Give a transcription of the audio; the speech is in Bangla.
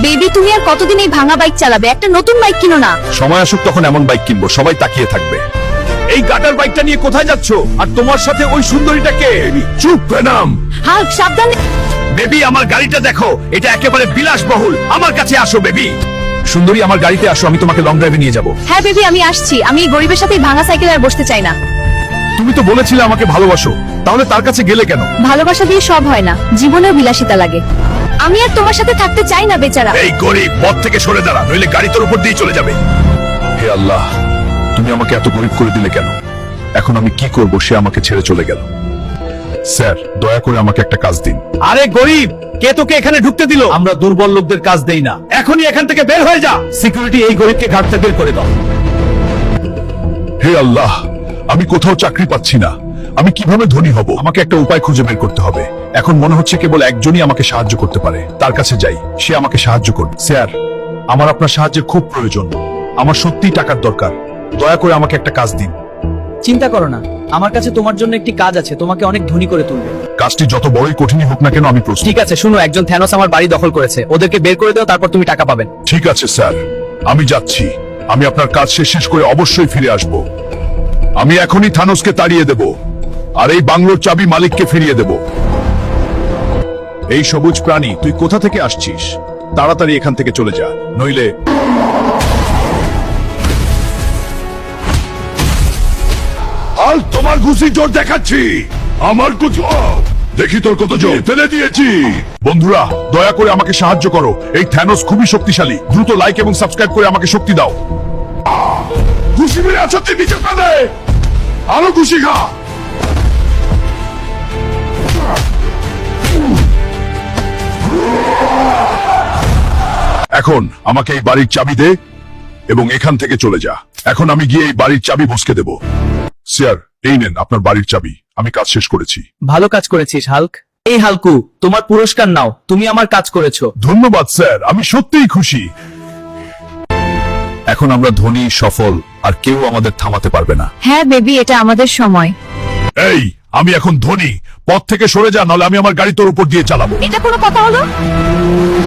বেবি তুমি আর কতদিন এই ভাঙা বাইক চালাবে? একটা নতুন বাইক কিনো না। সময় আসুক তখন এমন বাইক কিনবো সবাই তাকিয়ে থাকবে। এই গাটার বাইকটা নিয়ে কোথায় যাচ্ছ? আর তোমার সাথে ওই সুন্দরীটা কে? চুপ বেনাম। হাল্ক সাবধানে। বেবি আমার গাড়িটা দেখো, এটা একেবারে বিলাসবহুল। আমার কাছে আসো বেবি। সুন্দরী আমার গাড়িতে আসো, আমি তোমাকে লং ড্রাইভে নিয়ে যাব। হ্যাঁ বেবি আমি আসছি। আমি এই গরিবের সাথে এই ভাঙা সাইকেলে আর বসতে চাই না। তুমি তো বলেছিলে আমাকে ভালোবাসো, তাহলে তার কাছে গেলে কেন? ভালোবাসা দিয়ে সব হয় না, জীবনেও বিলাসিতা লাগে। আমি আর তোমার সাথে থাকতে চাই না বেচারা। এই গরিব, পথ থেকে সরে দাঁড়া, নইলে গাড়ি তোর উপর দিয়ে চলে যাবে। হে আল্লাহ, তুমি আমাকে এত গরিব করে দিলে কেন? এখন আমি কি করব? সে আমাকে ছেড়ে চলে গেল। স্যার দয়া করে আমাকে একটা কাজ দিন। আরে গরিব, কে তোকে এখানে ঢুকতে দিল? আমরা দুর্বল লোকদের কাজ দেই না। এখনই এখান থেকে বের হয়ে যা। সিকিউরিটি, এই গরিবকে ঘাট থেকে বের করে দাও। হে আল্লাহ, আমি কোথাও চাকরি পাচ্ছি না। আমি কিভাবে ধনী হব? আমাকে একটা উপায় খুঁজে বের করতে হবে। এখন মনে হচ্ছে কেবল একজনই আমাকে সাহায্য করতে পারে। তার কাছে যাই, সে আমাকে সাহায্য করবে। স্যার, আমার আপনার সাহায্যের খুব প্রয়োজন। আমার সত্যিই টাকার দরকার। দয়া করে আমাকে একটা কাজ দিন। চিন্তা করো না, আমার কাছে তোমার জন্য একটি কাজ আছে, তোমাকে অনেক ধনী করে তুলবে। কাজটি যত বড়ই কঠিনই হোক না কেন আমি প্রস্তুত। ঠিক আছে, শুনো, একজন থ্যানোস আমার বাড়ি দখল করেছে, ওদেরকে বের করে দাও, তারপর তুমি টাকা পাবেন। ঠিক আছে স্যার, আমি যাচ্ছি। আমি আপনার কাজ শেষ করে অবশ্যই ফিরে আসব। আমি এখনই থানোসকে তাড়িয়ে দেব, আর এই বাংলোর চাবি মালিককে ফিরিয়ে দেব। এই সবুজ প্রাণী, তুই কোথা থেকে আসছিস? তাড়াতাড়ি এখান থেকে চলে যা, নইলে। আল তোমার ঘুষি জোর দেখাচ্ছি। আমার কুচো দেখি তোর কত জোর। ফেলে দিয়েছি। বন্ধুরা দয়া করে আমাকে সাহায্য করো, এই থ্যানোস খুবই শক্তিশালী। দ্রুত লাইক এবং সাবস্ক্রাইব করে আমাকে শক্তি দাও। ঘুষি মেরে আছো তুই নিচে ফেলে, আরো ঘুষি খা। এখন আমাকে এই বাড়ির চাবি দে এবং এখান থেকে চলে যা। এখন আমি গিয়ে এই বাড়ির চাবি বসকে দেব। স্যার, এই নেন আপনার বাড়ির চাবি। আমি কাজ শেষ করেছি। ভালো কাজ করেছিস হাল্ক। এই হাল্কু, তোমার পুরস্কার নাও, তুমি আমার কাজ করেছো। ধন্যবাদ স্যার, আমি সত্যিই খুশি। এখন আমরা ধনী, সফল, আর কেউ আমাদের থামাতে পারবে না। হ্যাঁ বেবি, এটা আমাদের সময়। এই, আমি এখন ধনী। পথ থেকে সরে যা, নাহলে আমি আমার গাড়ি তোর উপর দিয়ে চালাবো। এটা কোনো কথা হলো?